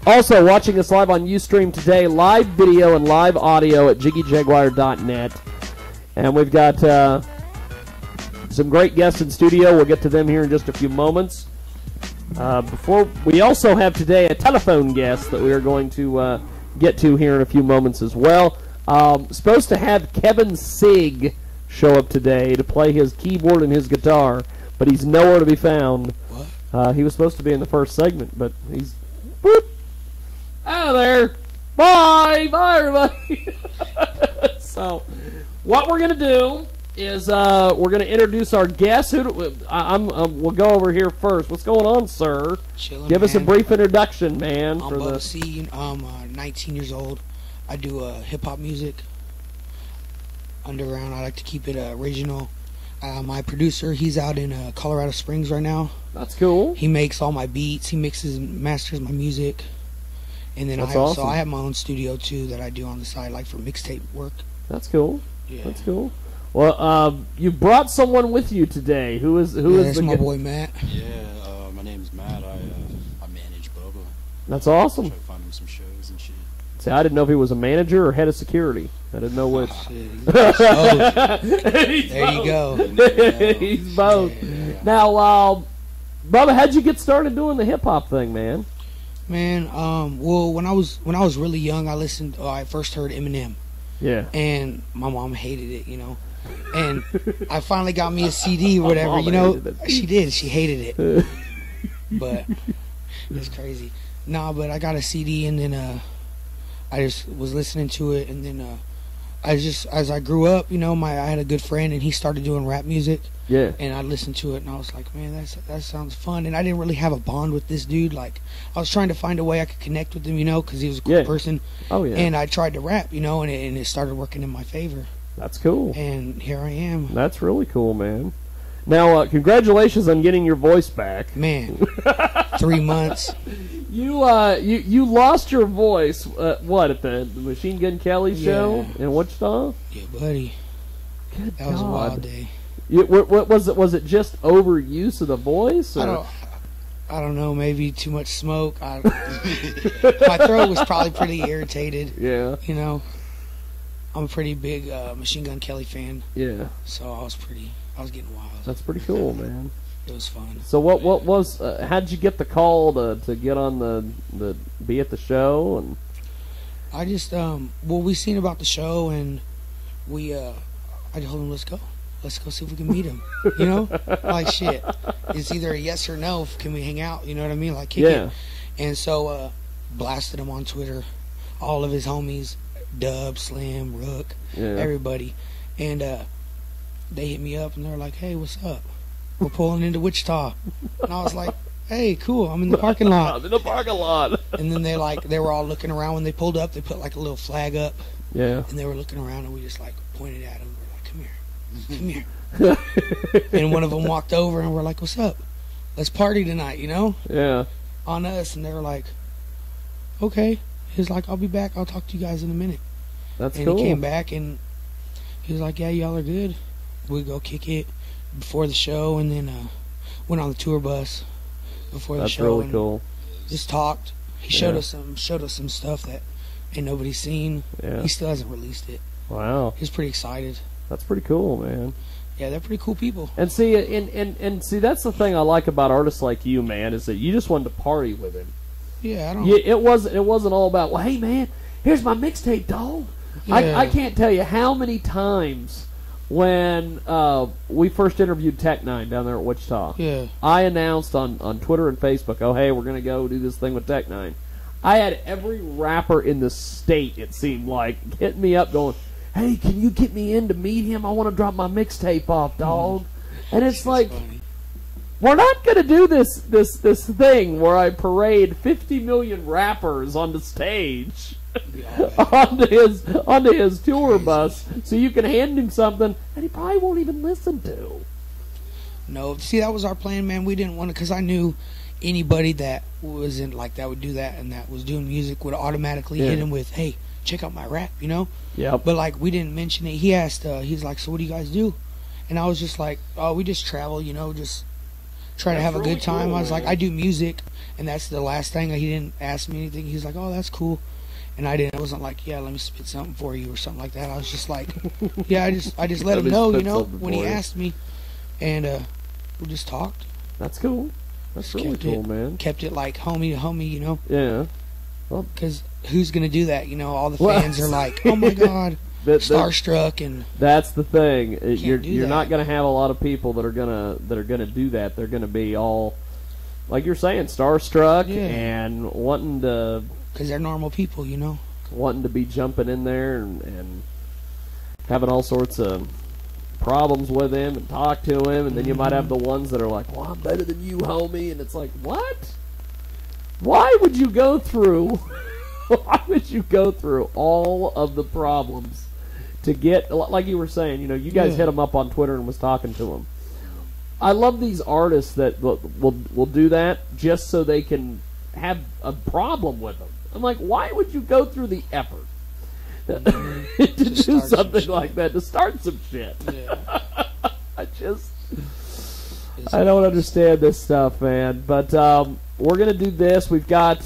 Also, watching us live on Ustream today, live video and live audio at jiggyjaguar.net. And we've got some great guests in studio. We'll get to them here in just a few moments. Before we also have today a telephone guest that we are going to get to here in a few moments as well. Supposed to have Kevin Sig show up today to play his keyboard and his guitar, but he's nowhere to be found. What? He was supposed to be in the first segment, but he's out of there. Bye, everybody. So, what we're gonna do is we're gonna introduce our guest. We'll go over here first. What's going on, sir? Chilling, Give us a brief introduction, man. I'm Bubba C. I'm 19 years old. I do hip hop music, underground. I like to keep it original. My producer, he's out in Colorado Springs right now. That's cool. He makes all my beats. He mixes and masters my music. And then I have my own studio too that I do on the side, like for mixtape work. That's cool. Yeah. That's cool. Well, you brought someone with you today. Who is that's my boy Matt. Yeah, my name's Matt. I manage Bubba. That's awesome. Try to find him some shows and shit. See, I didn't know if he was a manager or head of security. I didn't know which. There you go. He's both. Yeah. Now, Bubba, how'd you get started doing the hip hop thing, man? Man, well, when I was really young, I first heard Eminem. Yeah. And my mom hated it, you know. And I finally got me a CD or whatever, you know. She did. She hated it. But it's crazy. Nah, but I got a CD, and then I just was listening to it, and then as I grew up, you know, I had a good friend, and he started doing rap music. Yeah. And I listened to it, and I was like, man, that sounds fun. And I didn't really have a bond with this dude. Like, I was trying to find a way I could connect with him, you know, because he was a cool person. Oh, yeah. And I tried to rap, you know, and it started working in my favor. That's cool. And here I am. That's really cool, man. Now, congratulations on getting your voice back. Man, 3 months. You lost your voice, at the Machine Gun Kelly show in Wichita? Yeah, buddy. Good That was a wild day. What was it? Was it just overuse of the voice? Or? I don't know. Maybe too much smoke. My throat was probably pretty irritated. Yeah. You know, I'm a pretty big Machine Gun Kelly fan. Yeah. So I was getting wild. That's pretty cool, man. It was fun. So what was? How did you get the call to get on the be at the show? And I just we seen about the show, and I told him let's go see if we can meet him. You know, like shit. It's either a yes or no. Can we hang out? You know what I mean? Like kick it. And so blasted him on Twitter, all of his homies, Dub, Slim, Rook, everybody, and they hit me up and they're like, "Hey, what's up? We're pulling into Wichita," and I was like, "Hey, cool. I'm in the parking lot." I'm in the parking lot. And then they were all looking around when they pulled up. They put like a little flag up. Yeah. And they were looking around, and we just like pointed at them. We're like, "Come here." And one of them walked over, and we're like, "What's up? Let's party tonight," you know? Yeah. On us, and they were like, "Okay." He's like, "I'll be back. I'll talk to you guys in a minute." That's and cool. He came back, and he was like, "Yeah, y'all are good. We go kick it before the show," and then went on the tour bus before the show. That's really cool. Just talked. He showed us some stuff that ain't nobody seen. Yeah. He still hasn't released it. Wow. He's pretty excited. That's pretty cool, man. Yeah, they're pretty cool people. And see, and see, that's the thing I like about artists like you, man, is that you just wanted to party with him. Yeah, I don't. It wasn't all about, well, hey, man, here's my mixtape, dog. Yeah. I can't tell you how many times when we first interviewed Tech9 down there at Wichita, I announced on Twitter and Facebook, oh, hey, we're going to go do this thing with Tech9. I had every rapper in the state, it seemed like, hitting me up going, hey, can you get me in to meet him? I want to drop my mixtape off, dog. And it's like, funny. We're not going to do this thing where I parade 50 million rappers on the stage onto his tour bus so you can hand him something that he probably won't even listen to. No, see, that was our plan, man. We didn't want to, because I knew anybody that wasn't like that would do that and that was doing music would automatically hit him with, hey, check out my rap, you know? Yeah. But like we didn't mention it. He asked, he's like, so what do you guys do? And I was just like, oh, we just travel, you know, just try to That's have a really good time. cool, I was like, man. I do music, and that's the last thing. He didn't ask me anything. He's like, oh, that's cool. And I wasn't like, yeah, let me spit something for you or something like that. I was just like, yeah, I just let Let him me know, spit you know, something when he for you. asked me, and we just talked. That's cool. That's Just really kept cool, it- man. Kept it like homie to homie, you know, Yeah. because who's gonna do that? You know, all the Well- fans are like, oh my god, That- starstruck, and That's the thing. You're do you're that. not going to have a lot of people that are gonna do that. They're going to be all, like you're saying, starstruck Yeah. and wanting because they're normal people, you know. to be jumping in there and having all sorts of problems with him and talk to him, and then you might have the ones that are like, "Well, I'm better than you, homie," and it's like, what? Why would you go through? Why would you go through all of the problems to get, like you were saying, you know, you guys Yeah. hit him up on Twitter and was talking to him. I love these artists that will do that just so they can have a problem with them. I'm like, why would you go through the effort to do start some something shit. like that, to start some shit? Yeah. I don't understand this stuff, man. But we're gonna do this. We've got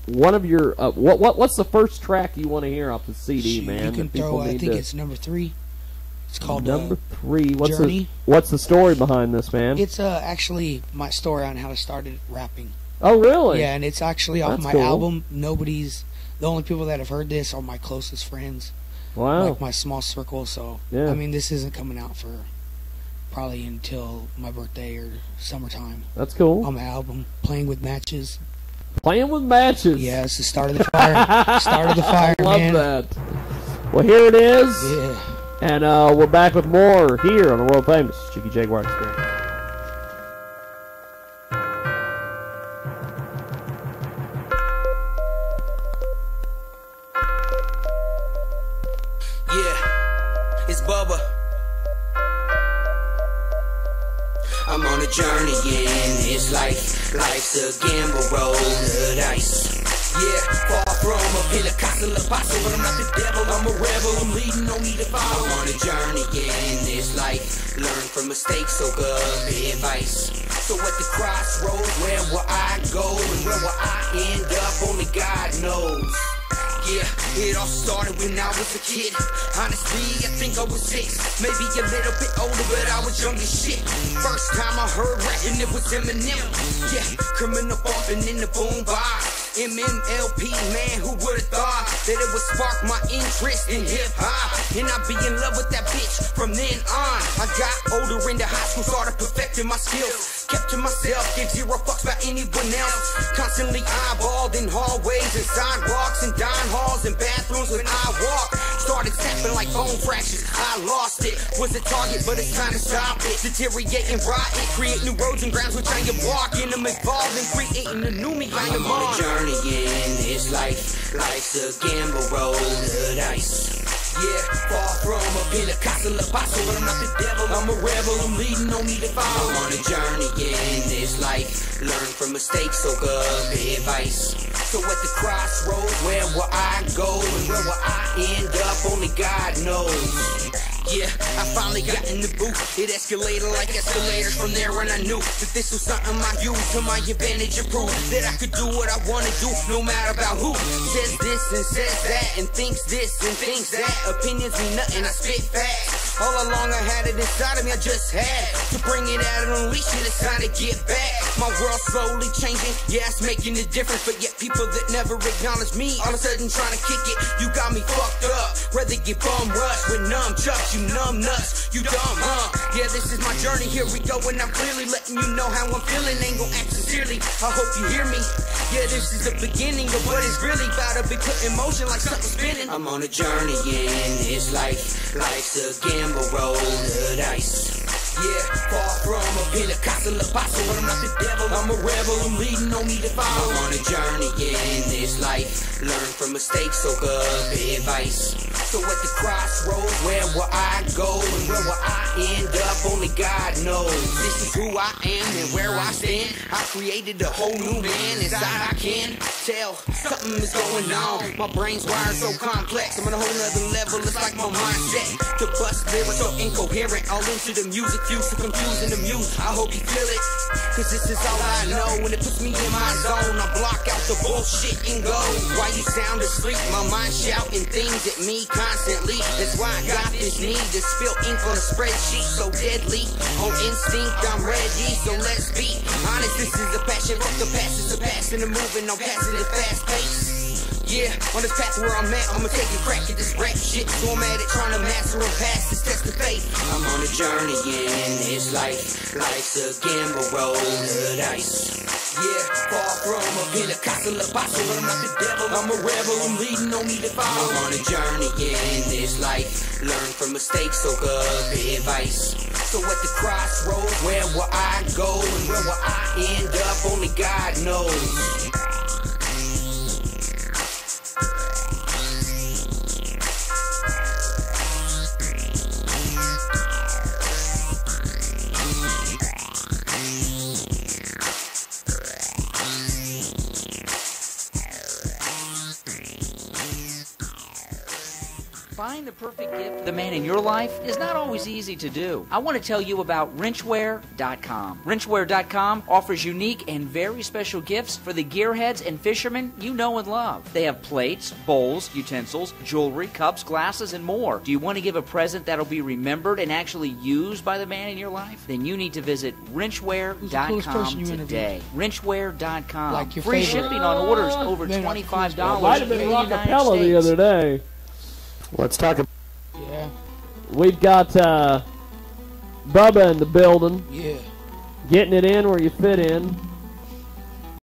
one of your what's the first track you want to hear off the CD, Shoot, man? you can that people throw. I need think to- it's number 3. It's called number 3. Journey. What's the story behind this, man? It's actually my story on how I started rapping. Oh, really? Yeah, and it's actually off That's my cool. album. The only people that have heard this are my closest friends, Wow. like my small circle. So Yeah. I mean, this isn't coming out for probably until my birthday or summertime. That's cool. On my album, Playing with Matches. Playing with matches. Yeah, it's the start of the fire. Start of the fire, I love man. that. Well, here it is. Yeah. And we're back with more here on the world famous Jiggy Jaguar Experience. Yeah, it's Bubba. I'm on a journey and it's life's a gamble, roll the dice. Yeah, far from a Pentecostal apostle, but I'm not the devil, I'm a rebel, I'm leading, no need to follow. I'm on a journey and it's life, learn from mistakes, so good advice. So at the crossroads, where will I go and where will I end up, only God knows. Yeah, it all started when I was a kid. Honestly, I think I was 6, maybe a little bit older, but I was young as shit. First time I heard rapping, it was Eminem. Yeah, criminal bumping in the boombox. MMLP, man, who would've thought that it would spark my interest in hip-hop? And I'd be in love with that bitch from then on. I got older into high school, started perfecting my skills. Kept to myself, gave zero fucks about anyone else. Constantly eyeballed in hallways and sidewalks and dine halls and bathrooms when I walk. Started tapping like bone fractures, I lost it. Was a target, but it's time to stop it. Deteriorating, rotting, create new roads and grounds which I am walking. I'm involved in creating a new me. I'm on a journey and it's life's a gamble, roll the dice. Yeah, far from a Pentecostal apostle, but I'm not the devil, I'm a rebel, I'm leading, no need to follow. I'm on a journey in this life, learn from mistakes, so good advice. So at the crossroads, where will I go and where will I end up, only God knows. Yeah, I finally got in the booth. It escalated like escalators from there, and I knew that this was something I used to my advantage and prove that I could do what I want to do, no matter about who says this and says that and thinks this and thinks that. Opinions mean nothing, I spit fast. All along I had it inside of me, I just had to bring it out and unleash it. It's time to get back. My world slowly changing, yeah, it's making a difference, but yet people that never acknowledge me, all of a sudden trying to kick it. You got me fucked up. Rather get bum rush with numb chucks, you numb nuts, you dumb, huh? Yeah, this is my journey, here we go, and I'm clearly letting you know how I'm feeling. Ain't gon' act sincerely, I hope you hear me. Yeah, this is the beginning of what is really about to be put in motion like something spinning. I'm on a journey and it's life's a gamble, roll the dice. Yeah, far from a Pentecostal apostle, but I'm not the devil, I'm a rebel, I'm leading, no need to follow. I'm on a journey in this life, learn from mistakes, so good advice. So at the crossroads, where will I go and where will I end up? Only God knows. This is who I am and where I stand. I created a whole new man inside. I can tell something is going on. My brain's wired so complex. I'm on a whole nother level. It's like my mindset to bust lyrics so incoherent. All into the music, fuse to confusing the muse. I hope you feel it, cause this is all I know. When it puts me in my zone, I block out the bullshit and go. Why you sound asleep? My mind shouting things at me constantly. That's why I got this need to spill ink on a spreadsheet so deadly. On instinct, I'm ready, so let's be honest. This is a passion, fuck the past, it's a past and a moving on passing the fast pace. Yeah, on this path where I'm at, I'ma take a crack at this rap shit. So I'm at it, trying to master and pass this test of faith. I'm on a journey and it's life's a gamble, roll the dice. Yeah, far from a Pentecostal apostle, but I'm not the devil, I'm a rebel, I'm leading, no need to follow. I'm on a journey in this life, learn from mistakes, soak up advice. So at the crossroads, where will I go and where will I end up? Only God knows. Find the perfect gift for the man in your life is not always easy to do. I want to tell you about wrenchwear.com. Wrenchwear.com offers unique and very special gifts for the gearheads and fishermen you know and love. They have plates, bowls, utensils, jewelry, cups, glasses, and more. Do you want to give a present that'll be remembered and actually used by the man in your life? Then you need to visit wrenchwear.com today. Wrenchwear.com. Like your free favorite. shipping on orders over $25 Well, might have been in the United Rockapella the States. other day. Let's talk about. Yeah. We've got Bubba in the building, Yeah. getting it in where you fit in.